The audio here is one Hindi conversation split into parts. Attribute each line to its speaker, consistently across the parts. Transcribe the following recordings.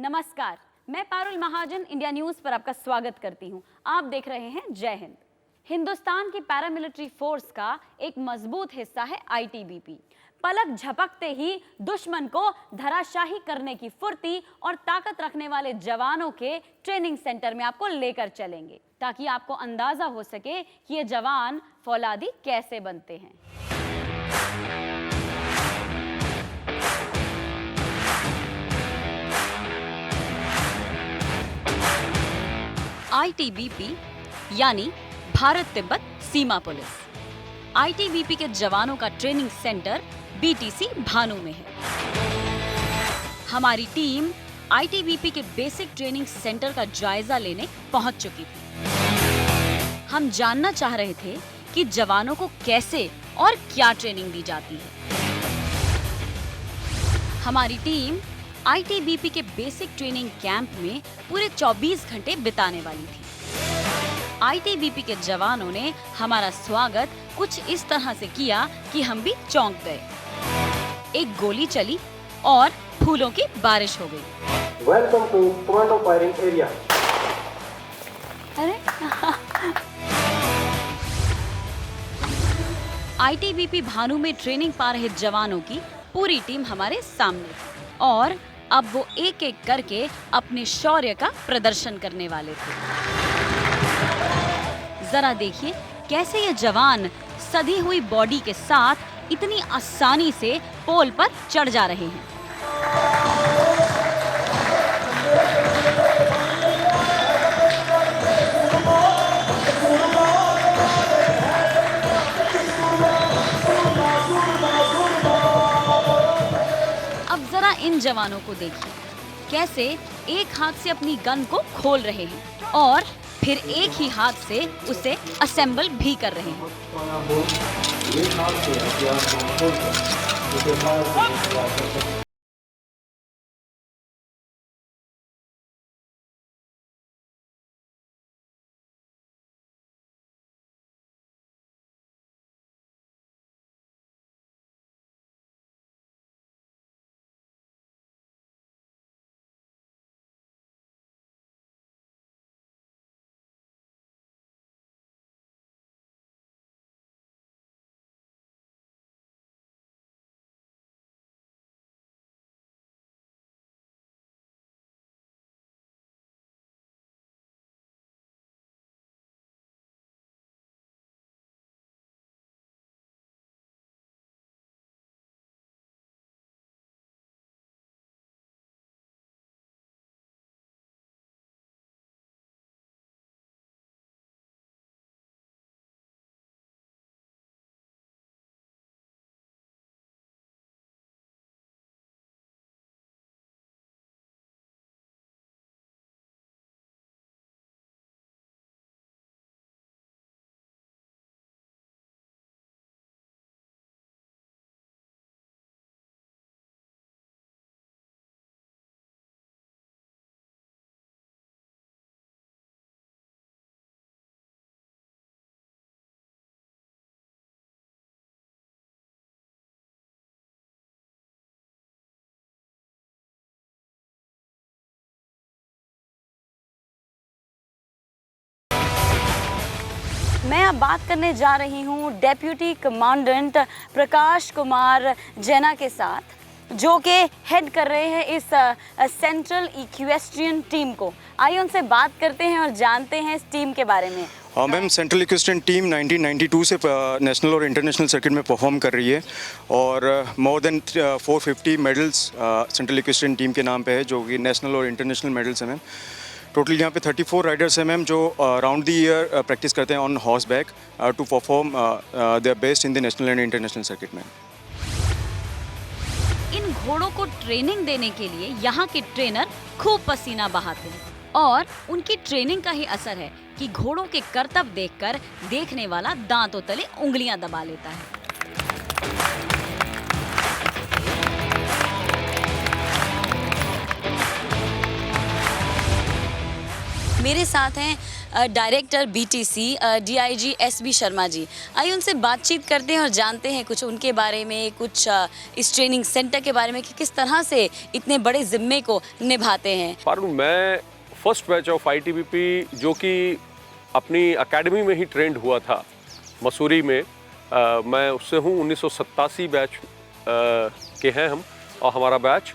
Speaker 1: नमस्कार, मैं पारुल महाजन इंडिया न्यूज पर आपका स्वागत करती हूं। आप देख रहे हैं जय हिंद। हिंदुस्तान की पैरामिलिट्री फोर्स का एक मजबूत हिस्सा है आईटीबीपी। पलक झपकते ही दुश्मन को धराशाही करने की फुर्ती और ताकत रखने वाले जवानों के ट्रेनिंग सेंटर में आपको लेकर चलेंगे, ताकि आपको अंदाजा हो सके कि ये जवान फौलादी कैसे बनते हैं। आईटीबीपी यानी भारत तिब्बत सीमा पुलिस। आईटीबीपी के जवानों का ट्रेनिंग सेंटर बीटीसी भानु में है। हमारी टीम आईटीबीपी के बेसिक ट्रेनिंग सेंटर का जायजा लेने पहुंच चुकी थी। हम जानना चाह रहे थे कि जवानों को कैसे और क्या ट्रेनिंग दी जाती है। हमारी टीम आईटीबीपी के बेसिक ट्रेनिंग कैंप में पूरे 24 घंटे बिताने वाली थी। आईटीबीपी के जवानों ने हमारा स्वागत कुछ इस तरह से किया कि हम भी चौंक गए। एक गोली चली और फूलों की बारिश हो गई।
Speaker 2: Welcome to commando firing area.
Speaker 1: अरे आईटीबीपी भानु में ट्रेनिंग पा रहे जवानों की पूरी टीम हमारे सामने थी और अब वो एक एक करके अपने शौर्य का प्रदर्शन करने वाले थे। जरा देखिए कैसे ये जवान सधी हुई बॉडी के साथ इतनी आसानी से पोल पर चढ़ जा रहे हैं। अब जरा इन जवानों को देखिए कैसे एक हाथ से अपनी गन को खोल रहे हैं और फिर एक ही हाथ से उसे असेंबल भी कर रहे हैं। मैं अब बात करने जा रही हूँ डेप्यूटी कमांडेंट प्रकाश कुमार जैना के साथ, जो कि हेड कर रहे हैं इस सेंट्रल इक्वेस्ट्रियन टीम को। आइए उनसे बात करते हैं और जानते हैं इस टीम के बारे में।
Speaker 3: मैम, सेंट्रल इक्वेस्ट्रियन टीम 1992 से नेशनल और इंटरनेशनल सर्किट में परफॉर्म कर रही है और more than 450 medals central equestrian team के नाम पे है, जो कि नेशनल और इंटरनेशनल मेडल्स हैं मैम। टोटल यहाँ पे 34 राइडर्स हैं मैम, जो राउंड द ईयर प्रैक्टिस करते हैं on horse back to perform their best in the national and international circuit में।
Speaker 1: इन घोड़ों को ट्रेनिंग देने के लिए यहाँ के ट्रेनर खूब पसीना बहाते हैं और उनकी ट्रेनिंग का ही असर है कि घोड़ों के करतब देखकर देखने वाला दांतों तले उंगलियां दबा लेता है। मेरे साथ हैं director BTC DIG SB Sharma ji. आइए उनसे बातचीत करते हैं और जानते हैं कुछ उनके बारे में, कुछ इस ट्रेनिंग सेंटर के बारे में कि किस तरह से इतने बड़े जिम्मे को निभाते हैं।
Speaker 4: पारुल, मैं फर्स्ट बैच ऑफ आईटीबीपी जो कि अपनी एकेडमी में ही ट्रेंड हुआ था मसूरी में, मैं उससे हूँ। 1987 बैच के हैं हम और हमारा बैच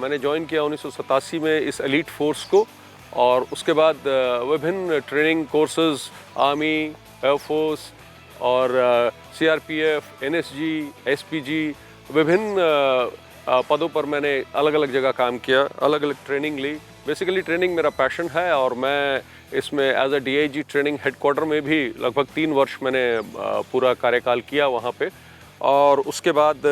Speaker 4: मैंने ज्वाइन किया 1987 में इस एलीट फोर्स को। और उसके बाद विभिन्न ट्रेनिंग कोर्सेज आर्मी, एयरफोर्स और सीआरपीएफ, एनएसजी, एसपीजी, विभिन्न पदों पर मैंने अलग अलग जगह काम किया, अलग अलग ट्रेनिंग ली। बेसिकली ट्रेनिंग मेरा पैशन है और मैं इसमें as a DIG training headquarter में भी लगभग 3 वर्ष मैंने पूरा कार्यकाल किया वहाँ पे। और उसके बाद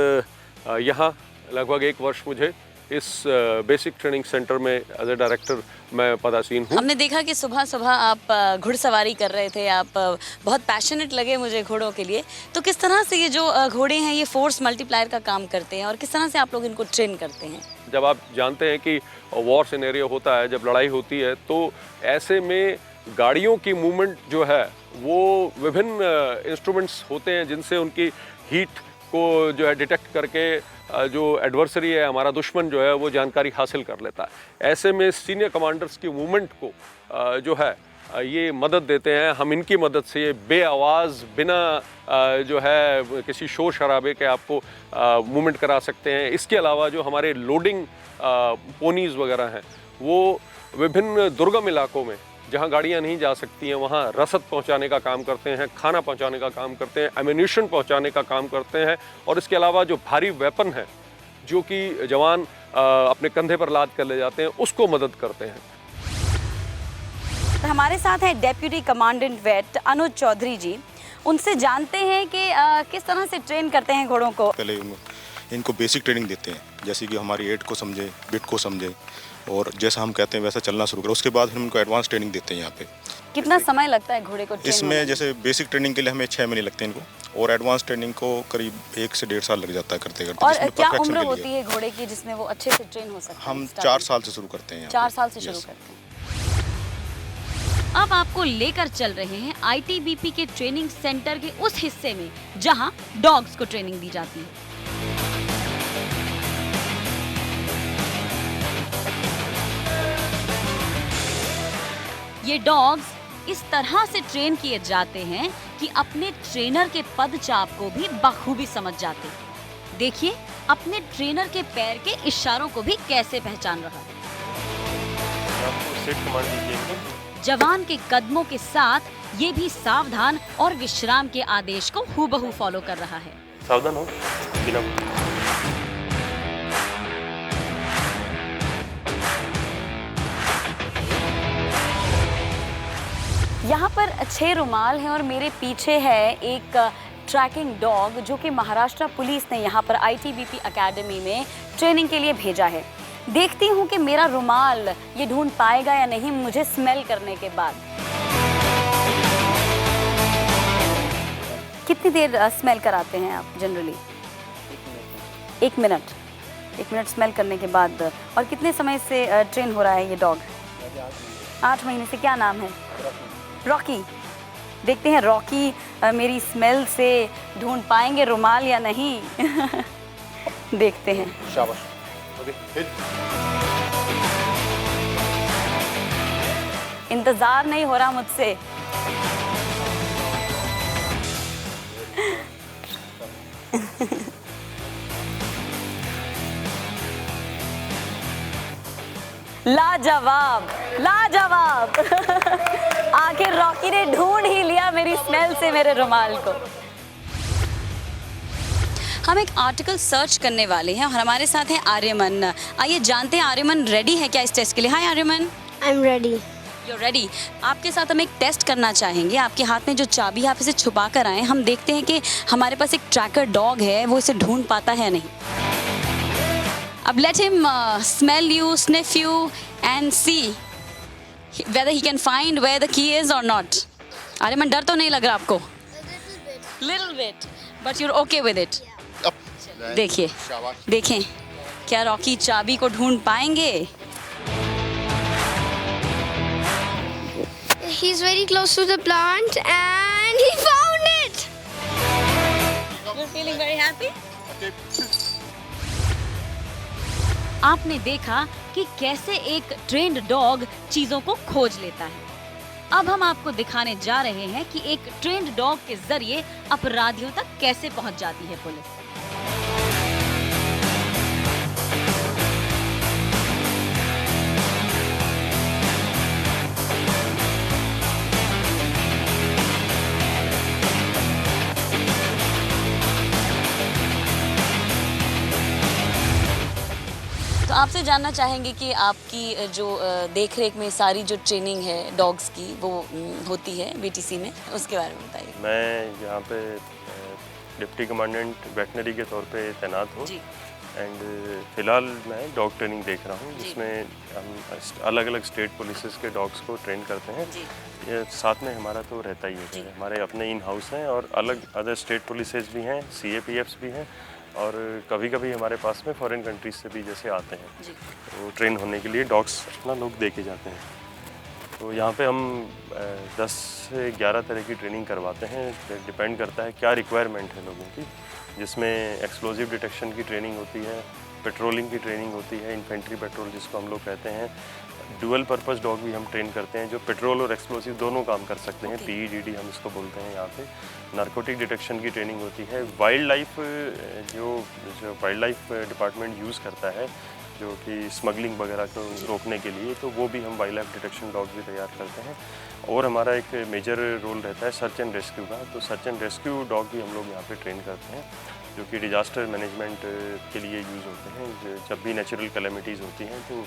Speaker 4: यहाँ लगभग 1 वर्ष मुझे इस बेसिक ट्रेनिंग सेंटर में एज ए डायरेक्टर मैं पदासीन हूँ।
Speaker 1: हमने देखा कि सुबह सुबह आप घुड़सवारी कर रहे थे, आप बहुत पैशनेट लगे मुझे घोड़ों के लिए। तो किस तरह से ये जो घोड़े हैं ये फोर्स मल्टीप्लायर का काम करते हैं और किस तरह से आप लोग इनको ट्रेन करते हैं?
Speaker 4: जब आप जानते हैं कि वॉर सिनेरियो होता है, जब लड़ाई होती है, तो ऐसे में गाड़ियों की मूवमेंट जो है वो विभिन्न इंस्ट्रूमेंट्स होते हैं जिनसे उनकी हीट को जो है डिटेक्ट करके जो एडवर्सरी है, हमारा दुश्मन जो है, वो जानकारी हासिल कर लेता है। ऐसे में सीनियर कमांडर्स की मूवमेंट को जो है ये मदद देते हैं। हम इनकी मदद से ये बे-आवाज़, बिना जो है किसी शोर शराबे के आपको मूवमेंट करा सकते हैं। इसके अलावा जो हमारे लोडिंग पोनीज़ वगैरह हैं वो विभिन्न दुर्गम इलाकों में जहाँ गाड़ियाँ नहीं जा सकती हैं वहाँ रसद पहुँचाने का काम करते हैं, खाना पहुँचाने का काम करते हैं, एम्यूनिशन पहुँचाने का काम करते हैं। और इसके अलावा जो भारी वेपन है जो कि जवान अपने कंधे पर लाद कर ले जाते हैं, उसको मदद करते हैं।
Speaker 1: हमारे साथ है डेप्यूटी कमांडेंट वेट अनुज चौधरी जी। उनसे जानते हैं कि किस तरह से ट्रेन करते हैं घोड़ों को।
Speaker 5: पहले इनको बेसिक ट्रेनिंग देते हैं, जैसे कि हमारी एड को समझे, बिट को समझे और जैसा हम कहते हैं वैसा चलना शुरू करें। उसके बाद हम इनको एडवांस ट्रेनिंग देते हैं। यहाँ पे
Speaker 1: कितना समय लगता है घोड़े को ट्रेन
Speaker 5: इसमें
Speaker 1: होने?
Speaker 5: जैसे बेसिक ट्रेनिंग के लिए हमें 6 महीने लगते हैं इनको, और एडवांस ट्रेनिंग को करीब 1 से 1.5 साल लग जाता है करते करते।
Speaker 1: और क्या उम्र होती है घोड़े की जिसमें वो अच्छे से ट्रेन हो सकता है?
Speaker 5: हम 4 साल से शुरू करते हैं।
Speaker 1: 4 साल से शुरू करते हैं। अब आपको लेकर चल रहे हैं आईटीबीपी के ट्रेनिंग सेंटर के उस हिस्से में जहां डॉग्स को ट्रेनिंग दी जाती है। ये डॉग्स इस तरह से ट्रेन किए जाते हैं कि अपने ट्रेनर के पदचाप को भी बखूबी समझ जाते हैं। देखिए अपने ट्रेनर के पैर के इशारों को भी कैसे पहचान रहा है। जवान के कदमों के साथ ये भी सावधान और विश्राम के आदेश को हूबहू फॉलो कर रहा है।
Speaker 4: सावधान हो बिना।
Speaker 1: यहाँ पर 6 रुमाल हैं और मेरे पीछे है एक ट्रैकिंग डॉग जो कि महाराष्ट्र पुलिस ने यहाँ पर आईटीबीपी एकेडमी में ट्रेनिंग के लिए भेजा है। देखती हूँ कि मेरा रुमाल ये ढूंढ पाएगा या नहीं मुझे स्मेल करने के बाद। कितनी देर स्मेल कराते हैं आप जनरली? 1 मिनट। 1 मिनट स्मेल करने के बाद। और कितने समय से ट्रेन हो रहा है ये डॉग? 8 महीने से। क्या नाम है? रॉकी। देखते हैं रॉकी मेरी स्मेल से ढूंढ पाएंगे रुमाल या नहीं। देखते हैं।
Speaker 4: शाबाश।
Speaker 1: इंतजार नहीं हो रहा मुझसे। लाजवाब, लाजवाब। आखिर रॉकी ने ढूंढ ही लिया मेरी स्मेल से मेरे रुमाल को। हम एक आर्टिकल सर्च करने वाले हैं और हमारे साथ है आर्यमन। आइए जानते हैं आर्यमन रेडी है क्या इस टेस्ट के लिए। Hi Aryaman.
Speaker 6: I am ready.
Speaker 1: You ready. आपके साथ हम एक टेस्ट करना चाहेंगे। आपके हाथ में जो चाबी है आप इसे छुपा कर आए। हम देखते हैं कि हमारे पास एक ट्रैकर डॉग है, वो इसे ढूंढ पाता है नहीं। अब let him smell you, sniff you and see whether he can find where the key is or not. Aryaman डर तो नहीं लग रहा आपको? Little bit, but you're okay with it. देखिए, देखें क्या रॉकी चाबी को ढूंढ पाएंगे?
Speaker 6: He's very close to the plant and he found it.
Speaker 1: You're feeling very happy? आपने देखा कि कैसे एक ट्रेन्ड डॉग चीजों को खोज लेता है। अब हम आपको दिखाने जा रहे हैं कि एक ट्रेन्ड डॉग के जरिए अपराधियों तक कैसे पहुंच जाती है पुलिस। तो आपसे जानना चाहेंगे कि आपकी जो देखरेख में सारी जो ट्रेनिंग है डॉग्स की वो होती है बीटीसी में, उसके बारे में बताइए।
Speaker 7: मैं यहाँ पे डिप्टी कमांडेंट वेटनरी के तौर पे तैनात हूँ एंड फ़िलहाल मैं डॉग ट्रेनिंग देख रहा हूँ जिसमें हम अलग अलग स्टेट पुलिसेस के डॉग्स को ट्रेन करते हैं। ये साथ में हमारा तो रहता ही है, हमारे अपने इन हाउस हैं और अलग अदर स्टेट पुलिसेस भी हैं, CAPFs भी हैं और कभी कभी हमारे पास में फॉरेन कंट्रीज से भी जैसे आते हैं तो ट्रेन होने के लिए डॉग्स अपना लोग दे के जाते हैं। तो यहाँ पे हम 10 से 11 तरह की ट्रेनिंग करवाते हैं, डिपेंड करता है क्या रिक्वायरमेंट है लोगों की, जिसमें एक्सप्लोजिव डिटेक्शन की ट्रेनिंग होती है, पेट्रोलिंग की ट्रेनिंग होती है, इन्फेंट्री पेट्रोल जिसको हम लोग कहते हैं, डुअल पर्पस डॉग भी हम ट्रेन करते हैं जो पेट्रोल और एक्सप्लोसिव दोनों काम कर सकते हैं, PEDD हम इसको बोलते हैं यहाँ पे। नारकोटिक डिटेक्शन की ट्रेनिंग होती है। वाइल्ड लाइफ जो वाइल्ड लाइफ डिपार्टमेंट यूज़ करता है जो कि स्मगलिंग वगैरह को रोकने के लिए, तो वो भी हम वाइल्ड लाइफ डिटेक्शन डॉग भी तैयार करते हैं। और हमारा एक मेजर रोल रहता है सर्च एंड रेस्क्यू का, तो सर्च एंड रेस्क्यू डॉग भी हम लोग यहाँ पे ट्रेन करते हैं जो कि डिजास्टर मैनेजमेंट के लिए यूज़ होते हैं। जब भी नेचुरल कैलेमिटीज़ होती हैं तो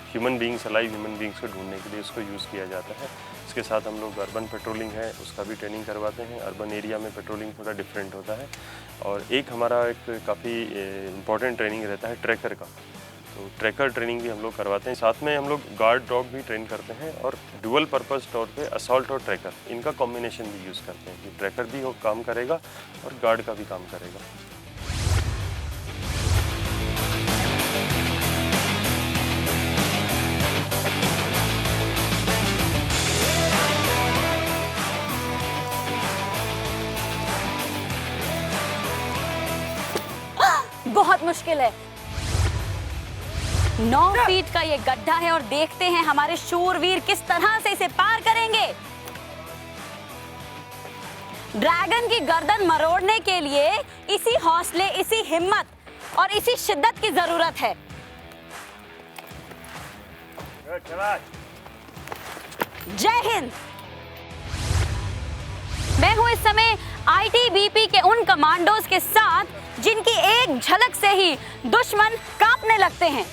Speaker 7: human beings, alive human beings को ढूंढने के लिए उसको यूज़ किया जाता है। इसके साथ हम लोग अर्बन पेट्रोलिंग है उसका भी ट्रेनिंग करवाते हैं। अर्बन एरिया में पेट्रोलिंग थोड़ा डिफरेंट होता है। और एक हमारा एक काफ़ी इम्पॉर्टेंट ट्रेनिंग रहता है ट्रैकर का, तो ट्रैकर ट्रेनिंग भी हम लोग करवाते हैं। साथ में हम लोग गार्ड डॉग भी ट्रेन करते हैं और डुअल पर्पस तौर पे असॉल्ट और ट्रैकर इनका कॉम्बिनेशन भी यूज़ करते हैं कि ट्रैकर भी काम करेगा और गार्ड का भी काम करेगा।
Speaker 1: बहुत मुश्किल है। 9 फीट का ये गड्ढा है और देखते हैं हमारे शूरवीर किस तरह से इसे पार करेंगे। ड्रैगन की गर्दन मरोड़ने के लिए इसी हौसले, इसी हिम्मत और इसी शिद्दत की जरूरत है। जय हिंद। मैं हूं इस समय ITBP के उन कमांडोज के साथ जिनकी एक झलक से ही दुश्मन कांपने लगते हैं।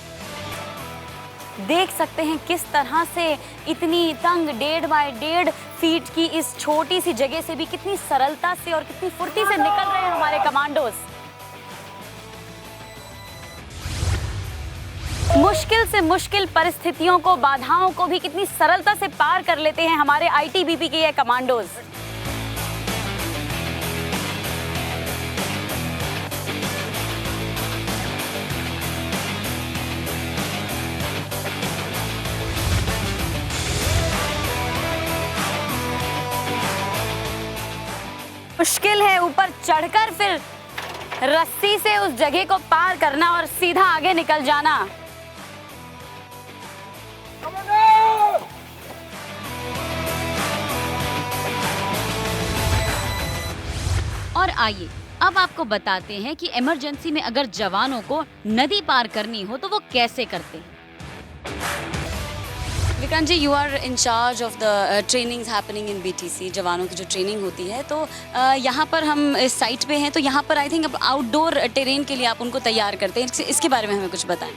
Speaker 1: देख सकते हैं किस तरह से इतनी तंग 1.5 बाय 1.5 फीट की इस छोटी सी जगह से भी कितनी सरलता से और कितनी फुर्ती से निकल रहे हैं हमारे कमांडोज। मुश्किल से मुश्किल परिस्थितियों को, बाधाओं को भी कितनी सरलता से पार कर लेते हैं हमारे ITBP के ये कमांडोज। मुश्किल है ऊपर चढ़कर फिर रस्सी से उस जगह को पार करना और सीधा आगे निकल जाना। और आइए अब आपको बताते हैं कि इमरजेंसी में अगर जवानों को नदी पार करनी हो तो वो कैसे करते हैं। Vikrant ji, you are in charge of the trainings happening in BTC, जवानों की जो ट्रेनिंग होती है, तो यहाँ पर हम इस साइट पे हैं, तो यहाँ पर आई थिंक आउटडोर टेरेन के लिए आप उनको तैयार करते हैं, इसके बारे में हमें कुछ बताएं।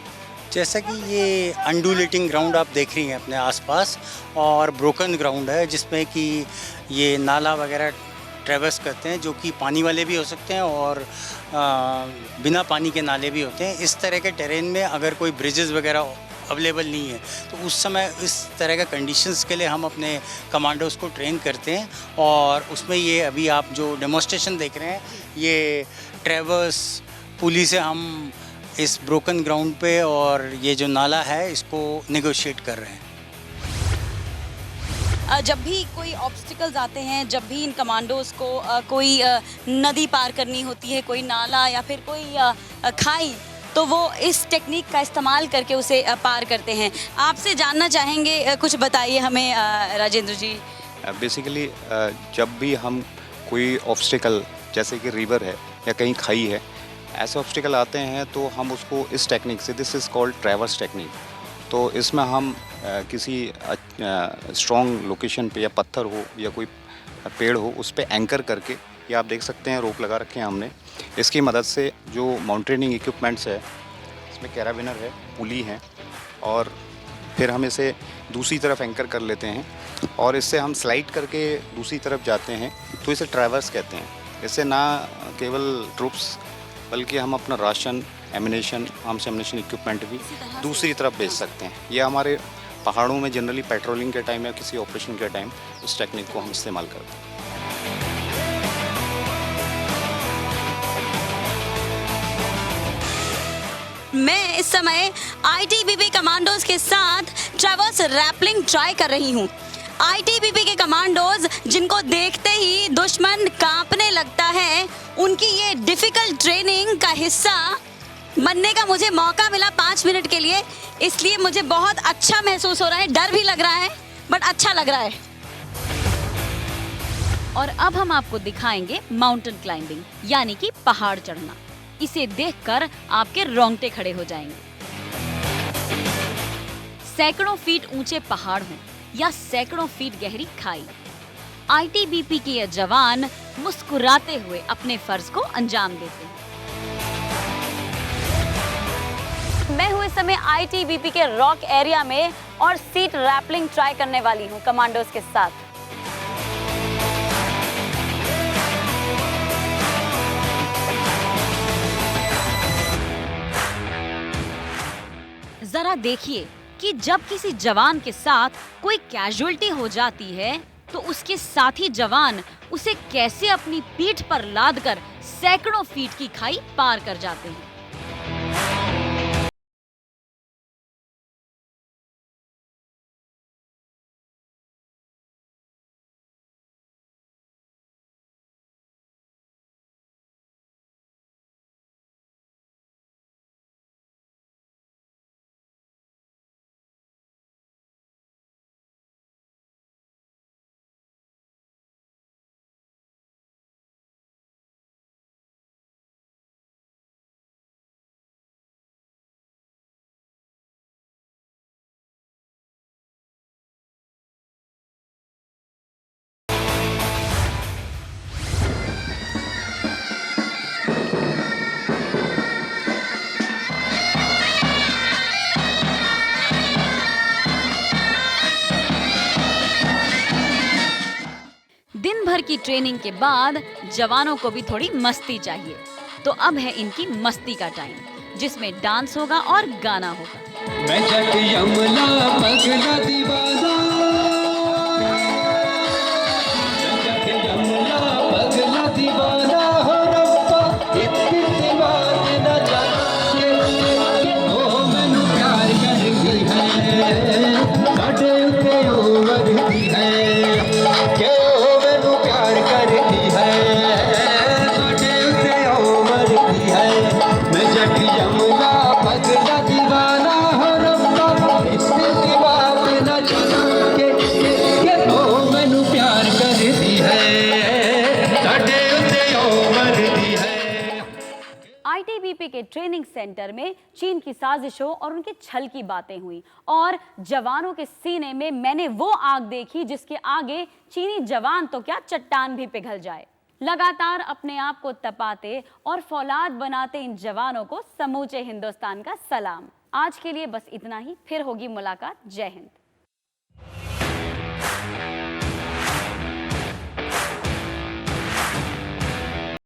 Speaker 8: जैसा कि ये अंडुलेटिंग ग्राउंड आप देख रही हैं अपने आसपास और ब्रोकन ग्राउंड है जिसमें कि ये नाला वगैरह ट्रेवर्स करते हैं जो कि पानी वाले भी हो सकते हैं और बिना पानी के नाले भी होते हैं। इस तरह के टेरेन में अगर कोई ब्रिजेस वगैरह अवेलेबल नहीं है तो उस समय इस तरह के कंडीशंस के लिए हम अपने कमांडोज को ट्रेन करते हैं। और उसमें ये अभी आप जो डेमोन्स्ट्रेशन देख रहे हैं ये ट्रेवर्स पुली से हम इस ब्रोकन ग्राउंड पे और ये जो नाला है इसको नेगोशिएट कर रहे हैं।
Speaker 1: जब भी कोई ऑब्स्टिकल्स आते हैं, जब भी इन कमांडोज को कोई नदी पार करनी होती है, कोई नाला या फिर कोई खाई, तो वो इस टेक्निक का इस्तेमाल करके उसे पार करते हैं। आपसे जानना चाहेंगे, कुछ बताइए हमें राजेंद्र जी।
Speaker 9: बेसिकली जब भी हम कोई ऑब्स्टिकल जैसे कि रिवर है या कहीं खाई है, ऐसे ऑब्स्टिकल आते हैं तो हम उसको इस टेक्निक से, this is called traverse technique, तो इसमें हम किसी स्ट्रॉन्ग लोकेशन पे या पत्थर हो या कोई पेड़ हो उस पे एंकर करके, ये आप देख सकते हैं रोप लगा रखे हैं हमने, इसकी मदद से जो माउंटेनिंग इक्विपमेंट्स है, इसमें कैराबिनर है, पुली है, और फिर हम इसे दूसरी तरफ एंकर कर लेते हैं और इससे हम स्लाइड करके दूसरी तरफ जाते हैं, तो इसे ट्रैवर्स कहते हैं। इससे ना केवल ट्रूप्स बल्कि हम अपना ration, ammunition, arms ammunition equipment भी दूसरी तरफ भेज सकते हैं। यह हमारे पहाड़ों में जनरली पेट्रोलिंग के टाइम या किसी ऑपरेशन के टाइम इस टेक्निक को हम इस्तेमाल करते हैं।
Speaker 1: मैं इस समय आईटीबीपी कमांडोज के साथ ट्रैवर्स रैपलिंग ट्राई कर रही हूँ। आईटीबीपी के कमांडोज जिनको देखते ही दुश्मन कांपने लगता है, उनकी ये डिफिकल्ट ट्रेनिंग का हिस्सा बनने का मुझे मौका मिला 5 मिनट के लिए, इसलिए मुझे बहुत अच्छा महसूस हो रहा है। डर भी लग रहा है बट अच्छा लग रहा है। और अब हम आपको दिखाएंगे माउंटेन क्लाइंबिंग, यानी कि पहाड़ चढ़ना। इसे देखकर आपके रोंगटे खड़े हो जाएंगे। सैकड़ों फीट ऊंचे पहाड़ हों या सैकड़ों फीट गहरी खाई, आईटीबीपी के ये जवान मुस्कुराते हुए अपने फर्ज को अंजाम देते हैं। मैं हूँ इस समय आईटीबीपी के रॉक एरिया में और सीट रैपलिंग ट्राई करने वाली हूँ कमांडोज के साथ। जरा देखिए कि जब किसी जवान के साथ कोई कैजुअल्टी हो जाती है तो उसके साथी जवान उसे कैसे अपनी पीठ पर लादकर सैकड़ों फीट की खाई पार कर जाते हैं। दिन भर की ट्रेनिंग के बाद जवानों को भी थोड़ी मस्ती चाहिए, तो अब है इनकी मस्ती का टाइम, जिसमें डांस होगा और गाना होगा। मैं जट यमला पगला दीवाना, जट यमला पगला दीवाना हो रब्बा, इतनी बात न जाने ओ मैनू प्यार करती है, साडे उते ओ वरदी है, के ओ मैनू प्यार करती है, साडे उते ओ वरदी है। मैं जट यमला पगला दीवाना हो रब्बा, इतनी बात न जाने के ओ मैनू प्यार करती है, साडे उते ओ वरदी है। आईटीबीपी के ट्रेनिंग सेंटर में चीन की साजिशों और उनके छल की बातें हुई और जवानों के सीने में मैंने वो आग देखी जिसके आगे चीनी जवान तो क्या चट्टान भी पिघल जाए। लगातार अपने आप को तपाते और फौलाद बनाते इन जवानों को समूचे हिंदुस्तान का सलाम। आज के लिए बस इतना ही, फिर होगी मुलाकात। जय हिंद।